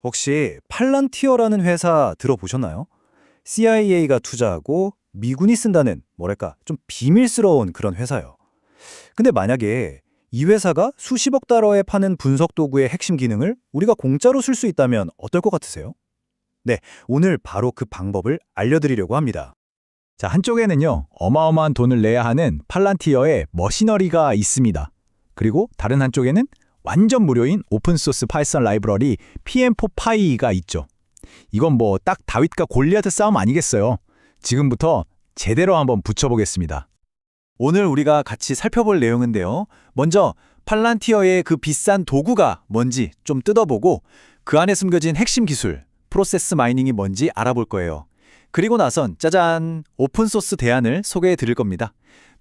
혹시 팔란티어라는 회사 들어보셨나요? CIA가 투자하고 미군이 쓴다는 뭐랄까 좀 비밀스러운 그런 회사요. 근데 만약에 이 회사가 수십억 달러에 파는 분석 도구의 핵심 기능을 우리가 공짜로 쓸 수 있다면 어떨 것 같으세요? 네, 오늘 바로 그 방법을 알려드리려고 합니다. 자, 한쪽에는요, 어마어마한 돈을 내야 하는 팔란티어의 머시너리가 있습니다. 그리고 다른 한쪽에는 완전 무료인 오픈소스 파이썬 라이브러리 PM4Py가 있죠. 이건 뭐 딱 다윗과 골리앗의 싸움 아니겠어요? 지금부터 제대로 한번 붙여보겠습니다. 오늘 우리가 같이 살펴볼 내용인데요. 먼저 팔란티어의 그 비싼 도구가 뭔지 좀 뜯어보고 그 안에 숨겨진 핵심 기술, 프로세스 마이닝이 뭔지 알아볼 거예요. 그리고 나선 짜잔! 오픈소스 대안을 소개해 드릴 겁니다.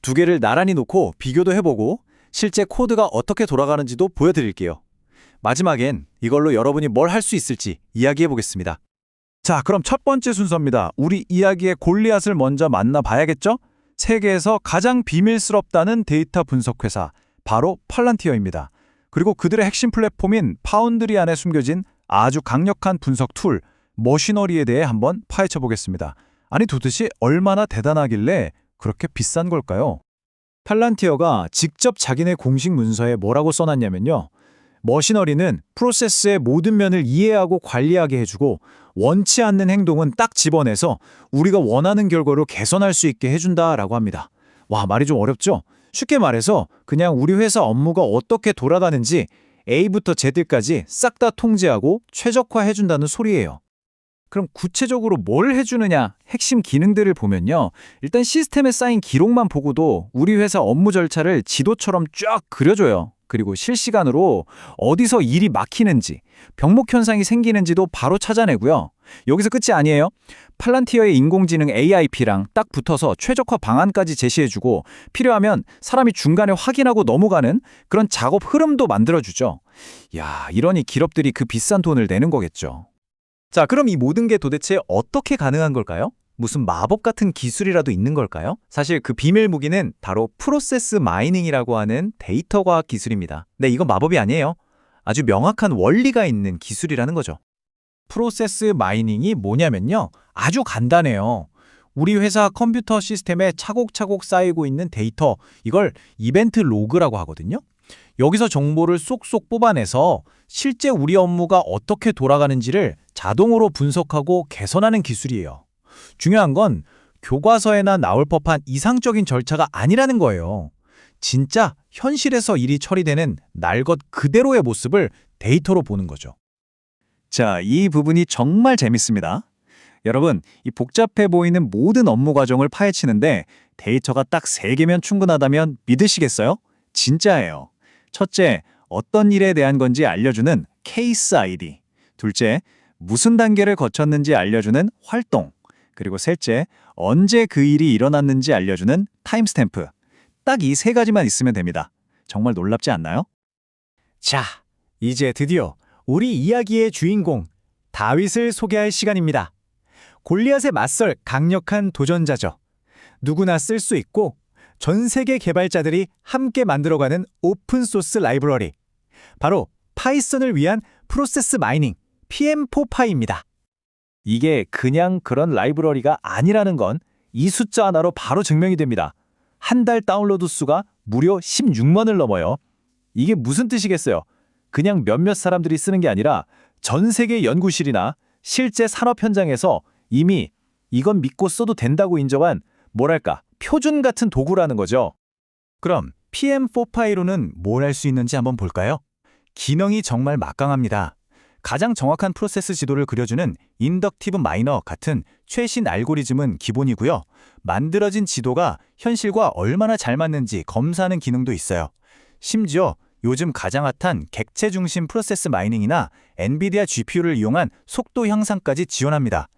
두 개를 나란히 놓고 비교도 해보고 실제 코드가 어떻게 돌아가는지도 보여드릴게요. 마지막엔 이걸로 여러분이 뭘 할 수 있을지 이야기해 보겠습니다. 자, 그럼 첫 번째 순서입니다. 우리 이야기의 골리앗을 먼저 만나봐야겠죠? 세계에서 가장 비밀스럽다는 데이터 분석 회사, 바로 팔란티어입니다. 그리고 그들의 핵심 플랫폼인 파운드리 안에 숨겨진 아주 강력한 분석 툴, 머시너리에 대해 한번 파헤쳐 보겠습니다. 아니 도대체 얼마나 대단하길래 그렇게 비싼 걸까요? 팔란티어가 직접 자기네 공식 문서에 뭐라고 써놨냐면요. 머시너리는 프로세스의 모든 면을 이해하고 관리하게 해주고 원치 않는 행동은 딱 집어내서 우리가 원하는 결과로 개선할 수 있게 해준다라고 합니다. 와, 말이 좀 어렵죠? 쉽게 말해서 그냥 우리 회사 업무가 어떻게 돌아가는지 A부터 Z까지 싹 다 통제하고 최적화해준다는 소리예요. 그럼 구체적으로 뭘 해주느냐, 핵심 기능들을 보면요. 일단 시스템에 쌓인 기록만 보고도 우리 회사 업무 절차를 지도처럼 쫙 그려줘요. 그리고 실시간으로 어디서 일이 막히는지, 병목 현상이 생기는지도 바로 찾아내고요. 여기서 끝이 아니에요. 팔란티어의 인공지능 AIP랑 딱 붙어서 최적화 방안까지 제시해주고 필요하면 사람이 중간에 확인하고 넘어가는 그런 작업 흐름도 만들어주죠. 야, 이러니 기업들이 그 비싼 돈을 내는 거겠죠. 자, 그럼 이 모든 게 도대체 어떻게 가능한 걸까요? 무슨 마법 같은 기술이라도 있는 걸까요? 사실 그 비밀 무기는 바로 프로세스 마이닝이라고 하는 데이터 과학 기술입니다. 네, 이건 마법이 아니에요. 아주 명확한 원리가 있는 기술이라는 거죠. 프로세스 마이닝이 뭐냐면요. 아주 간단해요. 우리 회사 컴퓨터 시스템에 차곡차곡 쌓이고 있는 데이터, 이걸 이벤트 로그라고 하거든요. 여기서 정보를 쏙쏙 뽑아내서 실제 우리 업무가 어떻게 돌아가는지를 자동으로 분석하고 개선하는 기술이에요. 중요한 건 교과서에나 나올 법한 이상적인 절차가 아니라는 거예요. 진짜 현실에서 일이 처리되는 날 것 그대로의 모습을 데이터로 보는 거죠. 자, 이 부분이 정말 재밌습니다. 여러분, 이 복잡해 보이는 모든 업무 과정을 파헤치는데 데이터가 딱 3개면 충분하다면 믿으시겠어요? 진짜예요. 첫째, 어떤 일에 대한 건지 알려주는 케이스 아이디. 둘째, 무슨 단계를 거쳤는지 알려주는 활동. 그리고 셋째, 언제 그 일이 일어났는지 알려주는 타임스탬프. 딱 이 3가지만 있으면 됩니다. 정말 놀랍지 않나요? 자, 이제 드디어 우리 이야기의 주인공, 다윗을 소개할 시간입니다. 골리앗에 맞설 강력한 도전자죠. 누구나 쓸 수 있고 전 세계 개발자들이 함께 만들어가는 오픈소스 라이브러리. 바로 파이썬을 위한 프로세스 마이닝, PM4Py입니다. 이게 그냥 그런 라이브러리가 아니라는 건 이 숫자 하나로 바로 증명이 됩니다. 한 달 다운로드 수가 무려 16만을 넘어요. 이게 무슨 뜻이겠어요? 그냥 몇몇 사람들이 쓰는 게 아니라 전 세계 연구실이나 실제 산업 현장에서 이미 이건 믿고 써도 된다고 인정한 뭐랄까 표준 같은 도구라는 거죠. 그럼 PM4Py로는 뭘 할 수 있는지 한번 볼까요? 기능이 정말 막강합니다. 가장 정확한 프로세스 지도를 그려주는 인덕티브 마이너 같은 최신 알고리즘은 기본이고요. 만들어진 지도가 현실과 얼마나 잘 맞는지 검사하는 기능도 있어요. 심지어 요즘 가장 핫한 객체 중심 프로세스 마이닝이나 엔비디아 GPU를 이용한 속도 향상까지 지원합니다.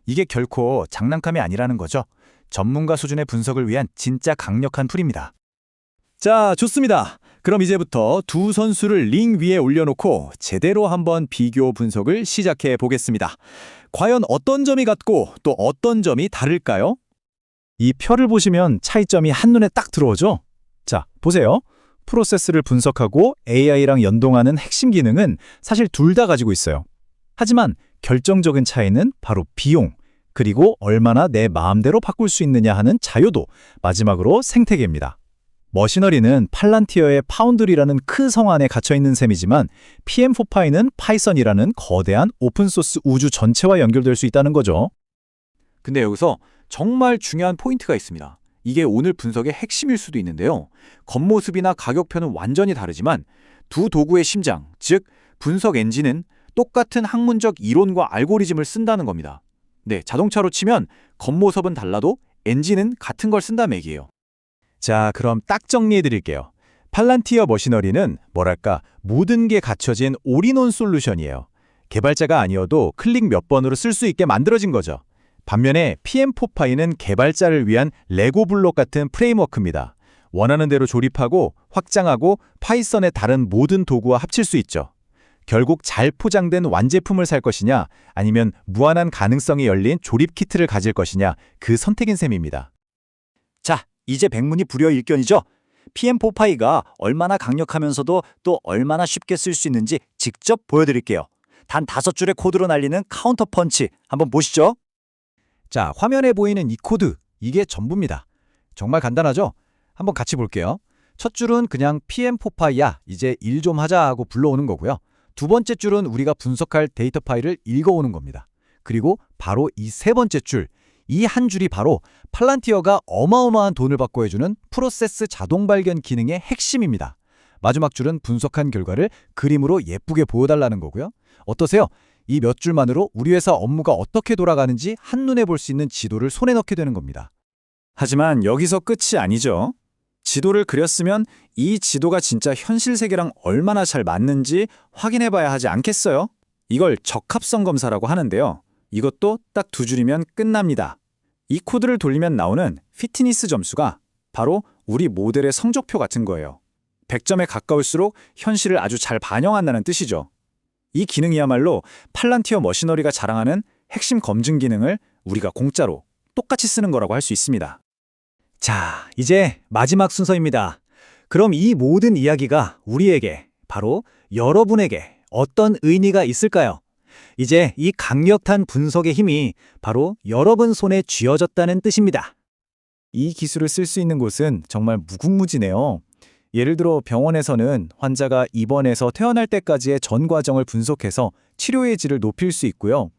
이게 결코 장난감이 아니라는 거죠. 전문가 수준의 분석을 위한 진짜 강력한 툴입니다. 자, 좋습니다. 그럼 이제부터 두 선수를 링 위에 올려놓고 제대로 한번 비교 분석을 시작해 보겠습니다. 과연 어떤 점이 같고 또 어떤 점이 다를까요? 이 표를 보시면 차이점이 한눈에 딱 들어오죠? 자, 보세요. 프로세스를 분석하고 AI랑 연동하는 핵심 기능은 사실 둘 다 가지고 있어요. 하지만 결정적인 차이는 바로 비용, 그리고 얼마나 내 마음대로 바꿀 수 있느냐 하는 자유도, 마지막으로 생태계입니다. 머시너리는 팔란티어의 파운드리라는 큰 성 안에 갇혀있는 셈이지만 PM4파이는 파이썬이라는 거대한 오픈소스 우주 전체와 연결될 수 있다는 거죠. 근데 여기서 정말 중요한 포인트가 있습니다. 이게 오늘 분석의 핵심일 수도 있는데요. 겉모습이나 가격표는 완전히 다르지만 두 도구의 심장, 즉 분석 엔진은 똑같은 학문적 이론과 알고리즘을 쓴다는 겁니다. 네, 자동차로 치면 겉모습은 달라도 엔진은 같은 걸 쓴다는 얘기예요. 자, 그럼 딱 정리해 드릴게요. 팔란티어 머시너리는 뭐랄까 모든 게 갖춰진 올인원 솔루션이에요. 개발자가 아니어도 클릭 몇 번으로 쓸 수 있게 만들어진 거죠. 반면에 PM4파이는 개발자를 위한 레고 블록 같은 프레임워크입니다. 원하는 대로 조립하고 확장하고 파이썬의 다른 모든 도구와 합칠 수 있죠. 결국 잘 포장된 완제품을 살 것이냐 아니면 무한한 가능성이 열린 조립 키트를 가질 것이냐, 그 선택인 셈입니다. 자, 이제 백문이 불여일견이죠. PM4파이가 얼마나 강력하면서도 또 얼마나 쉽게 쓸 수 있는지 직접 보여드릴게요. 단 5줄의 코드로 날리는 카운터 펀치 한번 보시죠. 자, 화면에 보이는 이 코드, 이게 전부입니다. 정말 간단하죠? 한번 같이 볼게요. 첫 줄은 그냥 PM4파이야, 이제 일 좀 하자 하고 불러오는 거고요. 두 번째 줄은 우리가 분석할 데이터 파일을 읽어오는 겁니다. 그리고 바로 이 세 번째 줄, 이 한 줄이 바로 팔란티어가 어마어마한 돈을 받고 해주는 프로세스 자동 발견 기능의 핵심입니다. 마지막 줄은 분석한 결과를 그림으로 예쁘게 보여달라는 거고요. 어떠세요? 이 몇 줄만으로 우리 회사 업무가 어떻게 돌아가는지 한눈에 볼 수 있는 지도를 손에 넣게 되는 겁니다. 하지만 여기서 끝이 아니죠. 지도를 그렸으면 이 지도가 진짜 현실 세계랑 얼마나 잘 맞는지 확인해 봐야 하지 않겠어요? 이걸 적합성 검사라고 하는데요. 이것도 딱 2줄이면 끝납니다. 이 코드를 돌리면 나오는 피트니스 점수가 바로 우리 모델의 성적표 같은 거예요. 100점에 가까울수록 현실을 아주 잘 반영한다는 뜻이죠. 이 기능이야말로 팔란티어 머시너리가 자랑하는 핵심 검증 기능을 우리가 공짜로 똑같이 쓰는 거라고 할 수 있습니다. 자, 이제 마지막 순서입니다. 그럼 이 모든 이야기가 우리에게, 바로 여러분에게 어떤 의미가 있을까요? 이제 이 강력한 분석의 힘이 바로 여러분 손에 쥐어졌다는 뜻입니다. 이 기술을 쓸 수 있는 곳은 정말 무궁무진해요. 예를 들어 병원에서는 환자가 입원해서 퇴원할 때까지의 전 과정을 분석해서 치료의 질을 높일 수 있고요.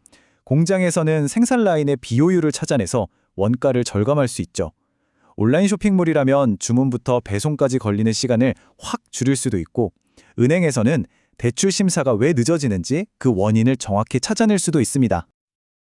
공장에서는 생산 라인의 비효율을 찾아내서 원가를 절감할 수 있죠. 온라인 쇼핑몰이라면 주문부터 배송까지 걸리는 시간을 확 줄일 수도 있고, 은행에서는 대출 심사가 왜 늦어지는지 그 원인을 정확히 찾아낼 수도 있습니다.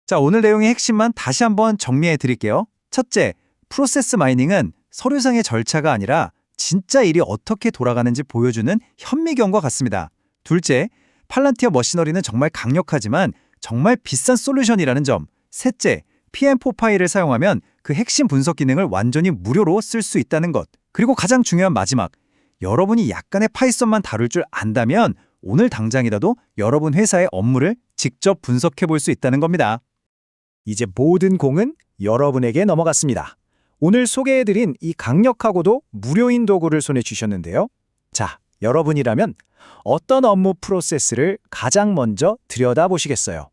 자, 오늘 내용의 핵심만 다시 한번 정리해 드릴게요. 첫째, 프로세스 마이닝은 서류상의 절차가 아니라 진짜 일이 어떻게 돌아가는지 보여주는 현미경과 같습니다. 둘째, 팔란티어 머시너리는 정말 강력하지만 정말 비싼 솔루션이라는 점. 셋째, PM4파이를 사용하면 그 핵심 분석 기능을 완전히 무료로 쓸 수 있다는 것. 그리고 가장 중요한 마지막, 여러분이 약간의 파이썬만 다룰 줄 안다면 오늘 당장이라도 여러분 회사의 업무를 직접 분석해 볼 수 있다는 겁니다. 이제 모든 공은 여러분에게 넘어갔습니다. 오늘 소개해드린 이 강력하고도 무료인 도구를 손에 쥐셨는데요. 자, 여러분이라면 어떤 업무 프로세스를 가장 먼저 들여다보시겠어요?